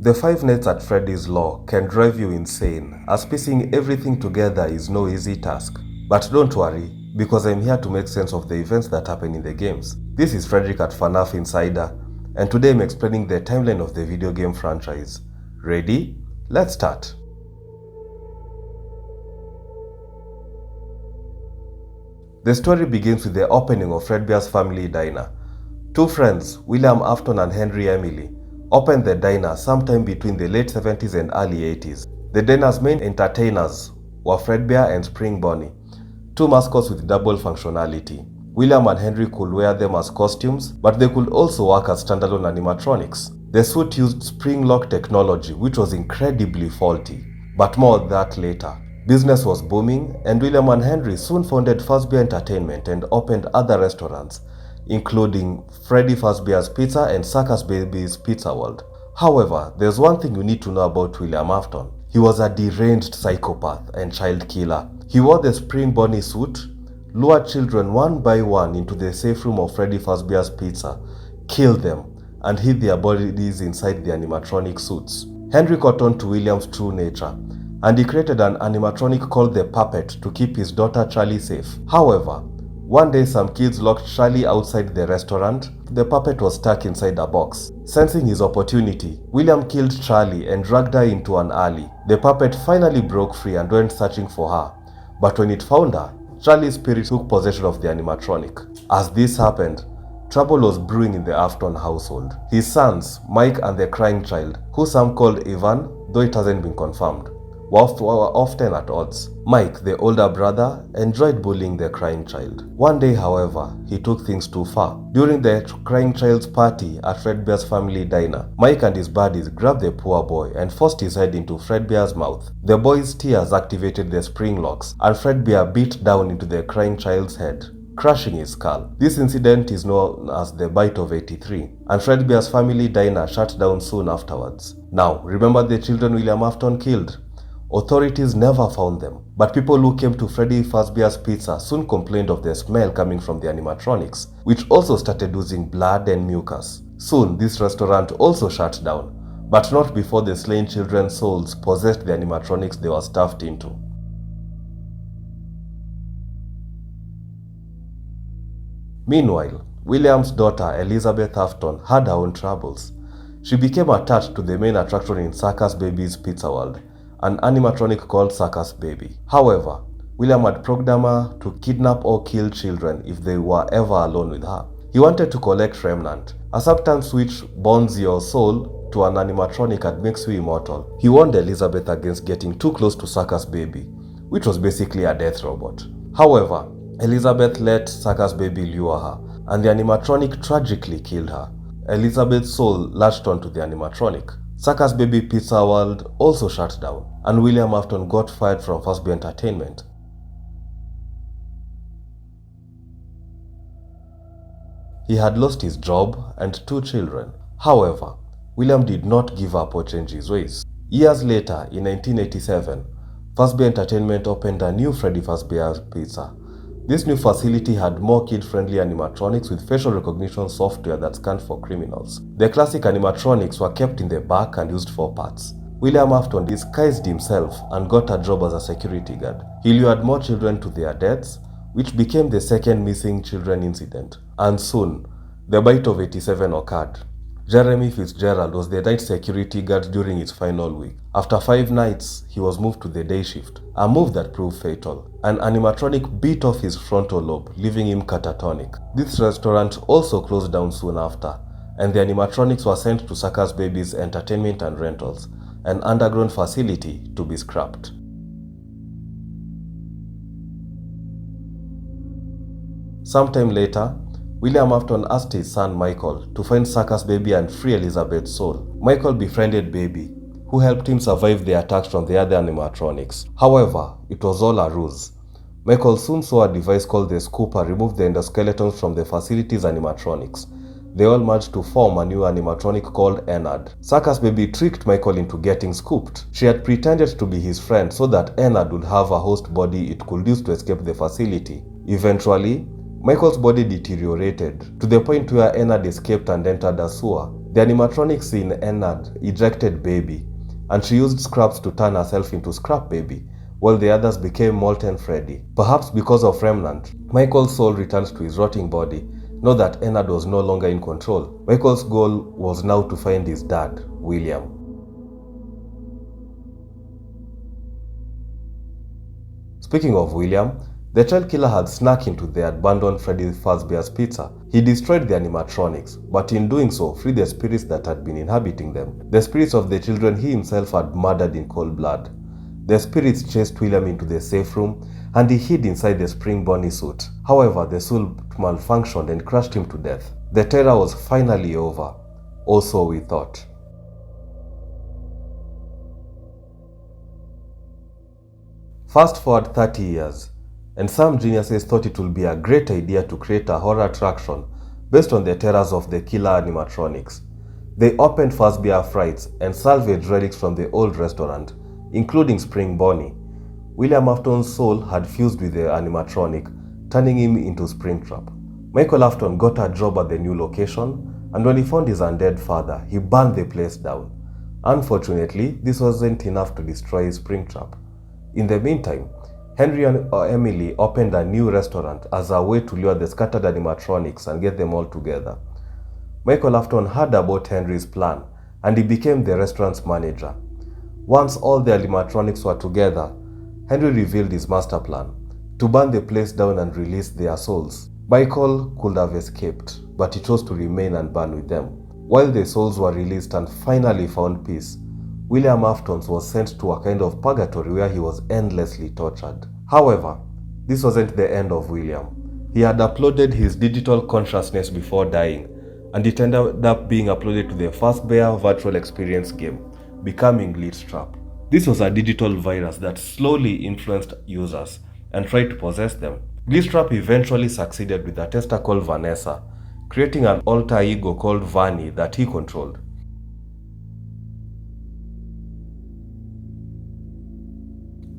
The 5 Nights at Freddy's lore can drive you insane, as piecing everything together is no easy task. But don't worry, because I'm here to make sense of the events that happen in the games. This is Frederick at FNAF Insider, and today I'm explaining the timeline of the video game franchise. Ready? Let's start. The story begins with the opening of Fredbear's family diner. Two friends, William Afton and Henry Emily, opened the diner sometime between the late 70s and early 80s. The diner's main entertainers were Fredbear and Spring Bonnie, two mascots with double functionality. William and Henry could wear them as costumes, but they could also work as standalone animatronics. The suit used spring lock technology, which was incredibly faulty, but more on that later. Business was booming, and William and Henry soon founded Fazbear Entertainment and opened other restaurants, including Freddy Fazbear's Pizza and Circus Baby's Pizza World. However, there's one thing you need to know about William Afton. He was a deranged psychopath and child killer. He wore the Spring Bonnie suit, lured children one by one into the safe room of Freddy Fazbear's Pizza, killed them, and hid their bodies inside the animatronic suits. Henry caught on to William's true nature, and he created an animatronic called the Puppet to keep his daughter Charlie safe. However, one day some kids locked Charlie outside the restaurant. The puppet was stuck inside a box. Sensing his opportunity, William killed Charlie and dragged her into an alley. The puppet finally broke free and went searching for her. But when it found her, Charlie's spirit took possession of the animatronic. As this happened, trouble was brewing in the Afton household. His sons, Mike and the crying child, who some called Ivan, though it hasn't been confirmed, were often at odds. Mike, the older brother, enjoyed bullying the crying child. One day, however, he took things too far. During the crying child's party at Fredbear's family diner, Mike and his buddies grabbed the poor boy and forced his head into Fredbear's mouth. The boy's tears activated the spring locks, and Fredbear beat down into the crying child's head, crushing his skull. This incident is known as the Bite of 83, and Fredbear's family diner shut down soon afterwards. Now, remember the children William Afton killed? Authorities never found them, but people who came to Freddy Fazbear's Pizza soon complained of the smell coming from the animatronics, which also started oozing blood and mucus. Soon, this restaurant also shut down, but not before the slain children's souls possessed the animatronics they were stuffed into. Meanwhile, William's daughter Elizabeth Afton had her own troubles. She became attached to the main attraction in Circus Baby's Pizza World, an animatronic called Circus Baby. However, William had programmed her to kidnap or kill children if they were ever alone with her. He wanted to collect Remnant, a substance which bonds your soul to an animatronic and makes you immortal. He warned Elizabeth against getting too close to Circus Baby, which was basically a death robot. However, Elizabeth let Circus Baby lure her, and the animatronic tragically killed her. Elizabeth's soul latched onto the animatronic. Circus Baby Pizza World also shut down, and William Afton got fired from Fazbear Entertainment. He had lost his job and 2 children. However, William did not give up or change his ways. Years later, in 1987, Fazbear Entertainment opened a new Freddy Fazbear's Pizza. This new facility had more kid-friendly animatronics with facial recognition software that scanned for criminals. The classic animatronics were kept in the back and used for parts. William Afton disguised himself and got a job as a security guard. He lured more children to their deaths, which became the second missing children incident. And soon, the Bite of 87 occurred. Jeremy Fitzgerald was the night security guard during its final week. After 5 nights, he was moved to the day shift, a move that proved fatal. An animatronic bit off his frontal lobe, leaving him catatonic. This restaurant also closed down soon after, and the animatronics were sent to Circus Baby's Entertainment and Rentals, an underground facility to be scrapped. Sometime later, William Afton asked his son Michael to find Circus Baby and free Elizabeth's soul. Michael befriended Baby, who helped him survive the attacks from the other animatronics. However, it was all a ruse. Michael soon saw a device called the Scooper remove the endoskeletons from the facility's animatronics. They all merged to form a new animatronic called Ennard. Circus Baby tricked Michael into getting scooped. She had pretended to be his friend so that Ennard would have a host body it could use to escape the facility. Eventually, Michael's body deteriorated to the point where Ennard escaped and entered a sewer. The animatronics in Enad ejected Baby, and she used scraps to turn herself into Scrap Baby, while the others became Molten Freddy. Perhaps because of Remnant, Michael's soul returned to his rotting body. Now that Enad was no longer in control, Michael's goal was now to find his dad, William. Speaking of William, the child killer had snuck into the abandoned Freddy Fazbear's pizza. He destroyed the animatronics, but in doing so, freed the spirits that had been inhabiting them, the spirits of the children he himself had murdered in cold blood. The spirits chased William into the safe room, and he hid inside the spring bunny suit. However, the suit malfunctioned and crushed him to death. The terror was finally over, or so we thought. Fast forward 30 years, and some geniuses thought it would be a great idea to create a horror attraction based on the terrors of the killer animatronics. They opened Fazbear Frights and salvaged relics from the old restaurant, including Spring Bonnie. William Afton's soul had fused with the animatronic, turning him into Springtrap. Michael Afton got a job at the new location, and when he found his undead father, he burned the place down. Unfortunately, this wasn't enough to destroy Springtrap. In the meantime, Henry and Emily opened a new restaurant as a way to lure the scattered animatronics and get them all together. Michael Afton heard about Henry's plan, and he became the restaurant's manager. Once all the animatronics were together, Henry revealed his master plan, to burn the place down and release their souls. Michael could have escaped, but he chose to remain and burn with them. While the souls were released and finally found peace, William Afton was sent to a kind of purgatory where he was endlessly tortured. However, this wasn't the end of William. He had uploaded his digital consciousness before dying, and it ended up being uploaded to the Fazbear virtual experience game, becoming Glitchtrap. This was a digital virus that slowly influenced users and tried to possess them. Glitchtrap eventually succeeded with a tester called Vanessa, creating an alter ego called Vanny that he controlled.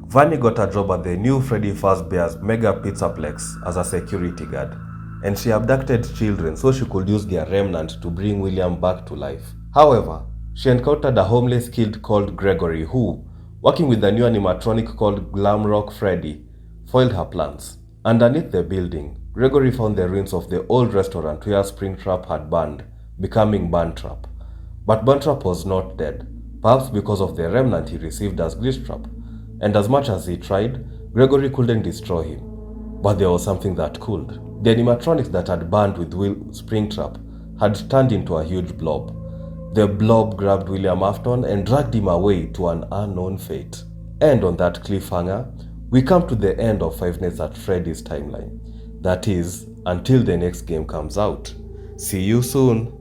Vanny got a job at the new Freddy Fazbear's mega Pizzaplex as a security guard, and she abducted children so she could use their remnant to bring William back to life. However, she encountered a homeless kid called Gregory who, working with a new animatronic called Glamrock Freddy, foiled her plans. Underneath the building, Gregory found the ruins of the old restaurant where Springtrap had burned, becoming Burntrap. But Burntrap was not dead, perhaps because of the remnant he received as Glitchtrap. And as much as he tried, Gregory couldn't destroy him. But there was something that could. The animatronics that had burned with Springtrap had turned into a huge blob. The blob grabbed William Afton and dragged him away to an unknown fate. And on that cliffhanger, we come to the end of Five Nights at Freddy's timeline. That is, until the next game comes out. See you soon!